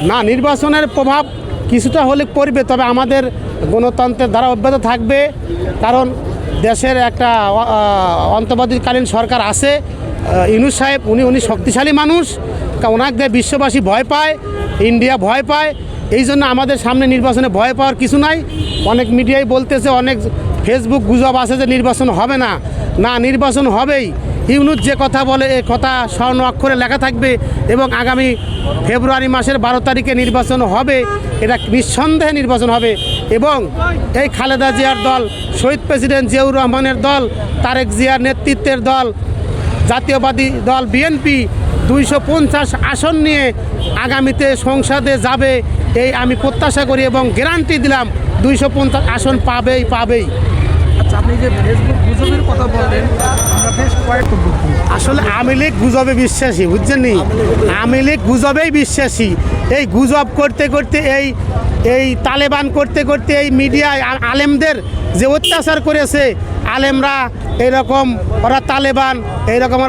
না, নির্বাচনের প্রভাব কিছুটা হলে পড়বে, তবে আমাদের গণতন্ত্রের দ্বারা অব্যাহত থাকবে। কারণ দেশের একটা অন্তর্বর্তীকালীন সরকার আছে, ইউনূস সাহেব, উনি শক্তিশালী মানুষ, ওনাকে বিশ্ববাসী ভয় পায়, ইন্ডিয়া ভয় পায়। এই জন্য আমাদের সামনে নির্বাচনে ভয় পাওয়ার কিছু নাই। অনেক মিডিয়ায় বলতেছে, অনেক ফেসবুক গুজব আছে যে নির্বাচন হবে না। না, নির্বাচন হবেই। ইউনূস যে কথা বলে এ কথা স্বর্ণ অক্ষরে লেখা থাকবে এবং আগামী ফেব্রুয়ারি মাসের 12 তারিখে নির্বাচন হবে। এটা নিঃসন্দেহে নির্বাচন হবে এবং এই খালেদা জিয়ার দল, শহীদ প্রেসিডেন্ট জিয়াউর রহমানের দল, তারেক জিয়ার নেতৃত্বের দল, জাতীয়বাদী দল বিএনপি 250 আসন নিয়ে আগামীতে সংসদে যাবে, এই আমি প্রত্যাশা করি এবং গ্যারান্টি দিলাম 250 আসন পাবেই। আচ্ছা, আপনি যে ফেসবুক গুজবের কথা বললেন, আমরা বেশ কয়েকটা আসলে আওয়ামী লীগ গুজবে বিশ্বাসী, বুঝছেন নি? আওয়ামী লীগ গুজবেই বিশ্বাসী। এই গুজব করতে করতে এই তালেবান করতে করতে এই মিডিয়ায় আলেমদের যে অত্যাচার করেছে, আলেমরা এরকম, ওরা তালেবান, এইরকম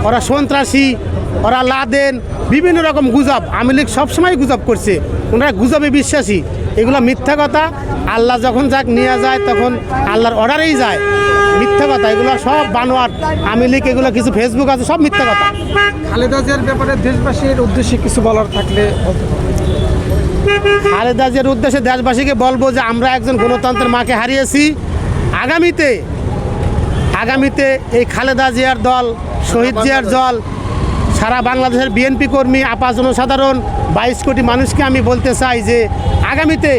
ওরা সন্ত্রাসী, ওরা লাদেন, বিভিন্ন রকম গুজব আওয়ামী লীগ সবসময় গুজব করছে। ওনারা গুজবে বিশ্বাসী, এগুলো মিথ্যা কথা। আল্লাহ যখন যাক নিয়ে যায় তখন আল্লাহর অর্ডারেই যায়। মিথ্যা কথা, এগুলো সব বানোয়াট। আওয়ামী লীগ এগুলো কিছু ফেসবুক আছে, সব মিথ্যা কথা। খালেদা জিয়ার ব্যাপারে দেশবাসীর উদ্দেশ্যে কিছু বলার থাকলে বলতে পারেন। খালেদা জিয়ার উদ্দেশ্যে দেশবাসীকে বলবো যে আমরা একজন গণতন্ত্রের মাকে হারিয়েছি। আগামীতে এই খালেদা জিয়ার দল, শহীদ জিয়ার দল, সারা বাংলাদেশের বিএনপি কর্মী, আপার জনসাধারণ, 22 কোটি মানুষকে আমি বলতে চাই যে আগামীতে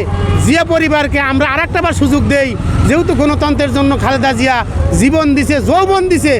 জিয়া পরিবারকে আমরা আরেকটাবার সুযোগ দেই। যেহেতু গণতন্ত্রের জন্য খালেদা জিয়া জীবন দিছে, যৌবন দিছে।